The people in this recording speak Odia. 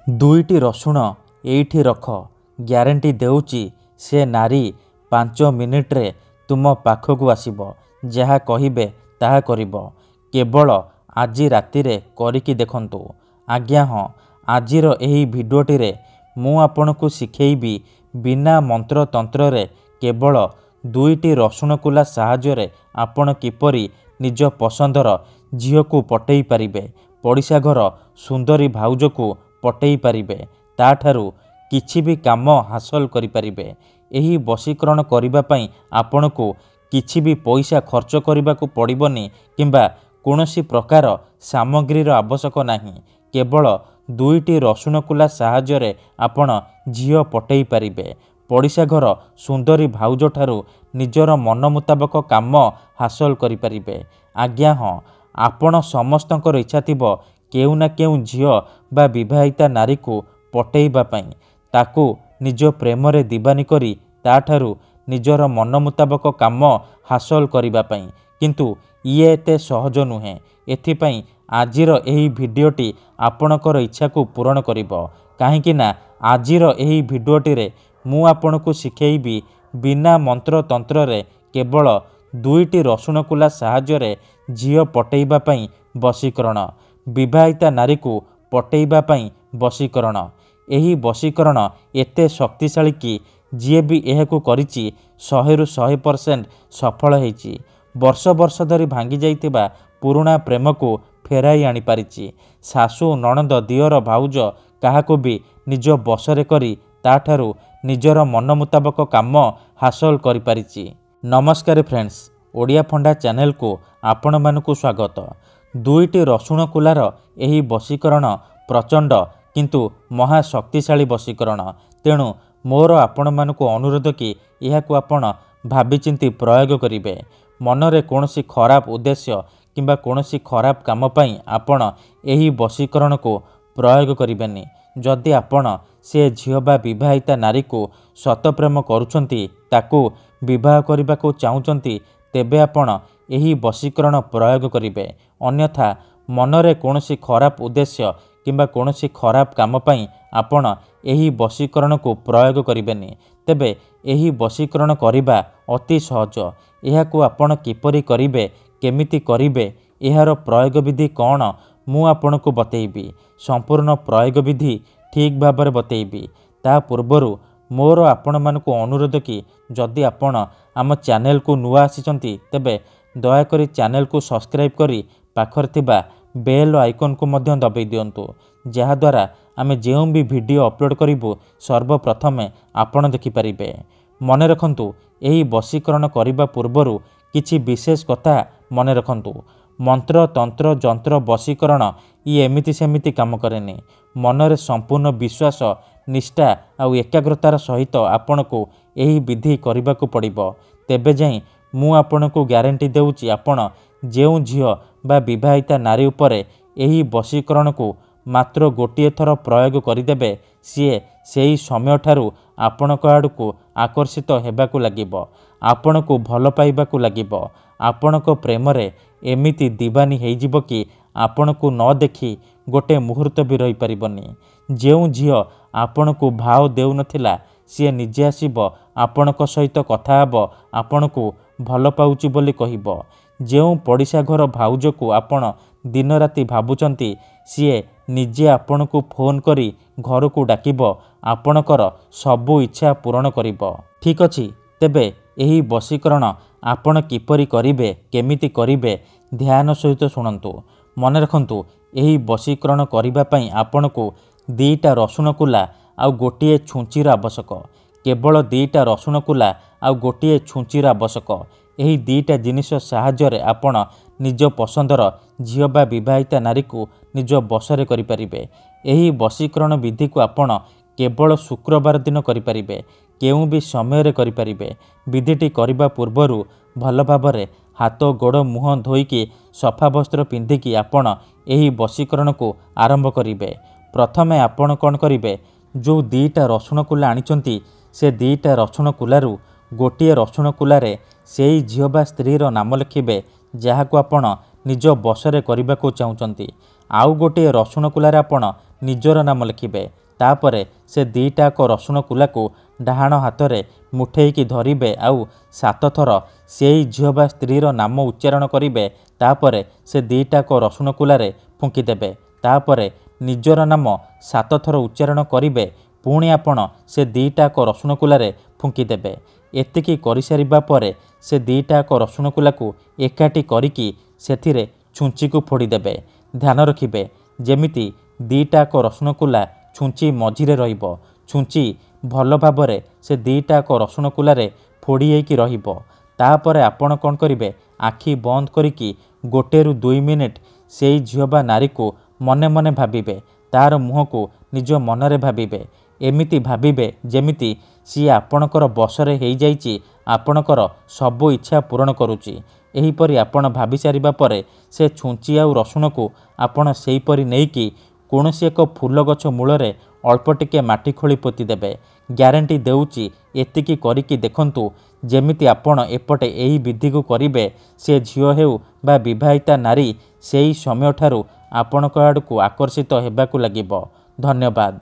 ଦୁଇଟି ରସୁଣ ଏଇଠି ରଖ, ଗ୍ୟାରେଣ୍ଟି ଦେଉଛି ସେ ନାରୀ 5 ମିନିଟ୍ରେ ତୁମ ପାଖକୁ ଆସିବ। ଯାହା କହିବେ ତାହା କରିବ। କେବଳ ଆଜି ରାତିରେ କରିକି ଦେଖନ୍ତୁ। ଆଜ୍ଞା ହଁ, ଆଜିର ଏହି ଭିଡ଼ିଓଟିରେ ମୁଁ ଆପଣଙ୍କୁ ଶିଖେଇବି ବିନା ମନ୍ତ୍ରତନ୍ତ୍ରରେ କେବଳ 2ଟି ରସୁଣ କୁଲା ସାହାଯ୍ୟରେ ଆପଣ କିପରି ନିଜ ପସନ୍ଦର ଝିଅକୁ ପଟେଇ ପାରିବେ, ପଡ଼ିଶା ଘର ସୁନ୍ଦରୀ ଭାଉଜକୁ ପଟେଇ ପାରିବେ, ତାଠାରୁ କିଛି ବି କାମ ହାସଲ କରିପାରିବେ। ଏହି ବଶୀକରଣ କରିବା ପାଇଁ ଆପଣଙ୍କୁ କିଛି ବି ପଇସା ଖର୍ଚ୍ଚ କରିବାକୁ ପଡ଼ିବନି କିମ୍ବା କୌଣସି ପ୍ରକାର ସାମଗ୍ରୀର ଆବଶ୍ୟକ ନାହିଁ। କେବଳ 2ଟି ରସୁଣ କୁଲା ସାହାଯ୍ୟରେ ଆପଣ ଝିଅ ପଟେଇ ପାରିବେ। ପଡ଼ିଶା ଘର ସୁନ୍ଦରୀ ଭାଉଜଠାରୁ ନିଜର ମନ ମୁତାବକ କାମ ହାସଲ କରିପାରିବେ। ଆଜ୍ଞା ହଁ, ଆପଣ ସମସ୍ତଙ୍କର ଇଚ୍ଛା ଥିବ କେଉଁ ନା କେଉଁ ଝିଅ ବା ବିବାହିତା ନାରୀକୁ ପଟେଇବା ପାଇଁ, ତାକୁ ନିଜ ପ୍ରେମରେ ଦିବାନୀ କରି ତାଠାରୁ ନିଜର ମନ ମୁତାବକ କାମ ହାସଲ କରିବା ପାଇଁ। କିନ୍ତୁ ଇଏ ଏତେ ସହଜ ନୁହେଁ। ଏଥିପାଇଁ ଆଜିର ଏହି ଭିଡ଼ିଓଟି ଆପଣଙ୍କର ଇଚ୍ଛାକୁ ପୂରଣ କରିବ। କାହିଁକି ନା ଆଜିର ଏହି ଭିଡ଼ିଓଟିରେ ମୁଁ ଆପଣଙ୍କୁ ଶିଖେଇବି ବିନା ମନ୍ତ୍ରତନ୍ତ୍ରରେ କେବଳ 2ଟି ରସୁଣ କୁଲା ସାହାଯ୍ୟରେ ଝିଅ ପଟେଇବା ପାଇଁ ବଶୀକରଣ, ବିବାହିତା ନାରୀକୁ ପଟେଇବା ପାଇଁ ବଶୀକରଣ। ଏହି ବଶୀକରଣ ଏତେ ଶକ୍ତିଶାଳୀ କି ଯିଏ ବି ଏହାକୁ କରିଛି 100ରୁ 100% ସଫଳ ହେଇଛି। ବର୍ଷ ବର୍ଷ ଧରି ଭାଙ୍ଗି ଯାଇଥିବା ପୁରୁଣା ପ୍ରେମକୁ ଫେରାଇ ଆଣିପାରିଛି। ଶାଶୁ, ନଣନ୍ଦ, ଦିଅର, ଭାଉଜ କାହାକୁ ବି ନିଜ ବଶରେ କରି ତାଠାରୁ ନିଜର ମନ ମୁତାବକ କାମ ହାସଲ କରିପାରିଛି। ନମସ୍କାର ଫ୍ରେଣ୍ଡସ୍, ଓଡ଼ିଆ ଫଣ୍ଡା ଚ୍ୟାନେଲକୁ ଆପଣମାନଙ୍କୁ ସ୍ୱାଗତ। 2ଟି ରସୁଣ କୁଲାର ଏହି ବଶୀକରଣ ପ୍ରଚଣ୍ଡ କିନ୍ତୁ ମହା ଶକ୍ତିଶାଳୀ ବଶୀକରଣ। ତେଣୁ ମୋର ଆପଣମାନଙ୍କୁ ଅନୁରୋଧ କି ଏହାକୁ ଆପଣ ଭାବିଚିନ୍ତି ପ୍ରୟୋଗ କରିବେ। ମନରେ କୌଣସି ଖରାପ ଉଦ୍ଦେଶ୍ୟ କିମ୍ବା କୌଣସି ଖରାପ କାମ ପାଇଁ ଆପଣ ଏହି ବଶୀକରଣକୁ ପ୍ରୟୋଗ କରିବେନି। ଯଦି ଆପଣ ସେ ଝିଅ ବା ବିବାହିତା ନାରୀକୁ ସତପ୍ରେମ କରୁଛନ୍ତି, ତାକୁ ବିବାହ କରିବାକୁ ଚାହୁଁଛନ୍ତି, ତେବେ ଆପଣ ଏହି ବଶୀକରଣ ପ୍ରୟୋଗ କରିବେ। ଅନ୍ୟଥା ମନରେ କୌଣସି ଖରାପ ଉଦ୍ଦେଶ୍ୟ କିମ୍ବା କୌଣସି ଖରାପ କାମ ପାଇଁ ଆପଣ ଏହି ବଶୀକରଣକୁ ପ୍ରୟୋଗ କରିବେନି। ତେବେ ଏହି ବଶୀକରଣ କରିବା ଅତି ସହଜ। ଏହାକୁ ଆପଣ କିପରି କରିବେ, କେମିତି କରିବେ, ଏହାର ପ୍ରୟୋଗ ବିଧି କ'ଣ, ମୁଁ ଆପଣଙ୍କୁ ବତେଇବି। ସମ୍ପୂର୍ଣ୍ଣ ପ୍ରୟୋଗ ବିଧି ଠିକ୍ ଭାବରେ ବତେଇବି। ତା ପୂର୍ବରୁ ମୋର ଆପଣମାନଙ୍କୁ ଅନୁରୋଧ କି ଯଦି ଆପଣ ଆମ ଚ୍ୟାନେଲକୁ ନୂଆ ଆସିଛନ୍ତି, ତେବେ ଦୟାକରି ଚ୍ୟାନେଲକୁ ସବସ୍କ୍ରାଇବ୍ କରି ପାଖରେ ଥିବା ବେଲ୍ ଆଇକନ୍କୁ ମଧ୍ୟ ଦବାଇ ଦିଅନ୍ତୁ। ଯାହାଦ୍ୱାରା ଆମେ ଯେଉଁ ବି ଭିଡ଼ିଓ ଅପଲୋଡ଼ କରିବୁ ସର୍ବପ୍ରଥମେ ଆପଣ ଦେଖିପାରିବେ। ମନେ ରଖନ୍ତୁ, ଏହି ବଶୀକରଣ କରିବା ପୂର୍ବରୁ କିଛି ବିଶେଷ କଥା ମନେ ରଖନ୍ତୁ। ମନ୍ତ୍ର, ତନ୍ତ୍ର, ଯନ୍ତ୍ର, ବଶୀକରଣ ଇଏ ଏମିତି ସେମିତି କାମ କରେନି। ମନରେ ସମ୍ପୂର୍ଣ୍ଣ ବିଶ୍ୱାସ, ନିଷ୍ଠା ଆଉ ଏକାଗ୍ରତାର ସହିତ ଆପଣଙ୍କୁ ଏହି ବିଧି କରିବାକୁ ପଡ଼ିବ। ତେବେ ଯାଇ ମୁଁ ଆପଣଙ୍କୁ ଗ୍ୟାରେଣ୍ଟି ଦେଉଛି ଆପଣ ଯେଉଁ ଝିଅ ବା ବିବାହିତା ନାରୀ ଉପରେ ଏହି ବଶୀକରଣକୁ ମାତ୍ର ଗୋଟିଏ ଥର ପ୍ରୟୋଗ କରିଦେବେ, ସିଏ ସେହି ସମୟଠାରୁ ଆପଣଙ୍କ ଆଡ଼କୁ ଆକର୍ଷିତ ହେବାକୁ ଲାଗିବ, ଆପଣଙ୍କୁ ଭଲ ପାଇବାକୁ ଲାଗିବ, ଆପଣଙ୍କ ପ୍ରେମରେ ଏମିତି ଦିବାନୀ ହେଇଯିବ କି ଆପଣଙ୍କୁ ନ ଦେଖି ଗୋଟେ ମୁହୂର୍ତ୍ତ ବି ରହିପାରିବନି। ଯେଉଁ ଝିଅ ଆପଣଙ୍କୁ ଭାव ଦେଉନଥିଲା, ସିଏ ନିଜେ ଆସିବ ଆପଣଙ୍କ ସହିତ କଥା ହେବ, ଆପଣଙ୍କୁ ଭଲ ପାଉଛି ବୋଲି କହିବ। ଯେଉଁ ପଡ଼ିଶା ଘର ଭାଉଜକୁ ଆପଣ ଦିନରାତି ଭାବୁଛନ୍ତି, ସିଏ ନିଜେ ଆପଣଙ୍କୁ ଫୋନ୍ କରି ଘରକୁ ଡାକିବ, ଆପଣଙ୍କର ସବୁ ଇଚ୍ଛା ପୂରଣ କରିବ। ଠିକ୍ ଅଛି, ତେବେ ଏହି ବଶୀକରଣ ଆପଣ କିପରି କରିବେ, କେମିତି କରିବେ, ଧ୍ୟାନ ସହିତ ଶୁଣନ୍ତୁ। ମନେ ରଖନ୍ତୁ, ଏହି ବଶୀକରଣ କରିବା ପାଇଁ ଆପଣଙ୍କୁ 2ଟା ରସୁଣ କୁଲା ଆଉ ଗୋଟିଏ ଛୁଞ୍ଚିର ଆବଶ୍ୟକ। କେବଳ 2ଟା ରସୁଣ କୁଲା ଆଉ ଗୋଟିଏ ଛୁଞ୍ଚିର ଆବଶ୍ୟକ। ଏହି 2ଟା ଜିନିଷ ସାହାଯ୍ୟରେ ଆପଣ ନିଜ ପସନ୍ଦର ଝିଅ ବା ବିବାହିତା ନାରୀକୁ ନିଜ ବଶରେ କରିପାରିବେ। ଏହି ବଶୀକରଣ ବିଧିକୁ ଆପଣ କେବଳ ଶୁକ୍ରବାର ଦିନ କରିପାରିବେ। କେଉଁ ବି ସମୟରେ କରିପାରିବେ। ବିଧିଟି କରିବା ପୂର୍ବରୁ ଭଲ ଭାବରେ ହାତ, ଗୋଡ଼, ମୁହଁ ଧୋଇକି ସଫା ବସ୍ତ୍ର ପିନ୍ଧିକି ଆପଣ ଏହି ବଶୀକରଣକୁ ଆରମ୍ଭ କରିବେ। ପ୍ରଥମେ ଆପଣ କ'ଣ କରିବେ, ଯେଉଁ 2ଟା ରସୁଣ କୁଲା ଆଣିଛନ୍ତି, ସେ 2ଟା ରସୁଣ କୁଲାରୁ ଗୋଟିଏ ରସୁଣ କୁଲାରେ ସେହି ଝିଅ ବା ସ୍ତ୍ରୀର ନାମ ଲେଖିବେ ଯାହାକୁ ଆପଣ ନିଜ ବଶରେ କରିବାକୁ ଚାହୁଁଛନ୍ତି। ଆଉ ଗୋଟିଏ ରସୁଣ କୁଲାରେ ଆପଣ ନିଜର ନାମ ଲେଖିବେ। ତାପରେ ସେ ଦିଟାକ ରସୁଣ କୁଲାକୁ ଡାହାଣ ହାତରେ ମୁଠେଇକି ଧରିବେ ଆଉ 7 ଥର ସେଇ ଝିଅ ବା ସ୍ତ୍ରୀର ନାମ ଉଚ୍ଚାରଣ କରିବେ। ତାପରେ ସେ ଦିଟାକ ରସୁଣ କୁଲାରେ ଫୁଙ୍କିଦେବେ। ତାପରେ ନିଜର ନାମ 7 ଥର ଉଚ୍ଚାରଣ କରିବେ। ପୁଣି ଆପଣ ସେ ଦିଟାକ ରସୁଣ କୁଲାରେ ଫୁଙ୍କିଦେବେ। ଏତିକି କରିସାରିବା ପରେ ସେ ଦିଟାକ ରସୁଣ କୁଲାକୁ ଏକାଠି କରିକି ସେଥିରେ ଛୁଞ୍ଚିକୁ ଫୋଡ଼ିଦେବେ। ଧ୍ୟାନ ରଖିବେ ଯେମିତି ଦିଟାକ ରସୁଣ କୁଲା ଛୁଞ୍ଚି ମଝିରେ ରହିବ। ଛୁଞ୍ଚି ଭଲ ଭାବରେ ସେ ଦିଟାକ ରସୁଣ କୁଲାରେ ଫୋଡ଼ି ହେଇକି ରହିବ। ତାପରେ ଆପଣ କ'ଣ କରିବେ, ଆଖି ବନ୍ଦ କରିକି 1ରୁ 2 ମିନିଟ୍ ସେଇ ଝିଅ ବା ନାରୀକୁ ମନେ ମନେ ଭାବିବେ। ତାର ମୁହଁକୁ ନିଜ ମନରେ ଭାବିବେ। ଏମିତି ଭାବିବେ ଯେମିତି ସିଏ ଆପଣଙ୍କର ବଶରେ ହେଇଯାଇଛି, ଆପଣଙ୍କର ସବୁ ଇଚ୍ଛା ପୂରଣ କରୁଛି। ଏହିପରି ଆପଣ ଭାବି ସାରିବା ପରେ ସେ ଛୁଞ୍ଚି ଆଉ ରସୁଣକୁ ଆପଣ ସେହିପରି ନେଇକି କୌଣସି ଏକ ଫୁଲ ଗଛ ମୂଳରେ ଅଳ୍ପ ଟିକେ ମାଟି ଖୋଳି ପୋତିଦେବେ। ଗ୍ୟାରେଣ୍ଟି ଦେଉଛି ଏତିକି କରିକି ଦେଖନ୍ତୁ, ଯେମିତି ଆପଣ ଏପଟେ ଏହି ବିଧିକୁ କରିବେ, ସେ ଝିଅ ହେଉ ବା ବିବାହିତା ନାରୀ ସେଇ ସମୟଠାରୁ ଆପଣଙ୍କ ଆଡ଼କୁ ଆକର୍ଷିତ ହେବାକୁ ଲାଗିବ। ଧନ୍ୟବାଦ।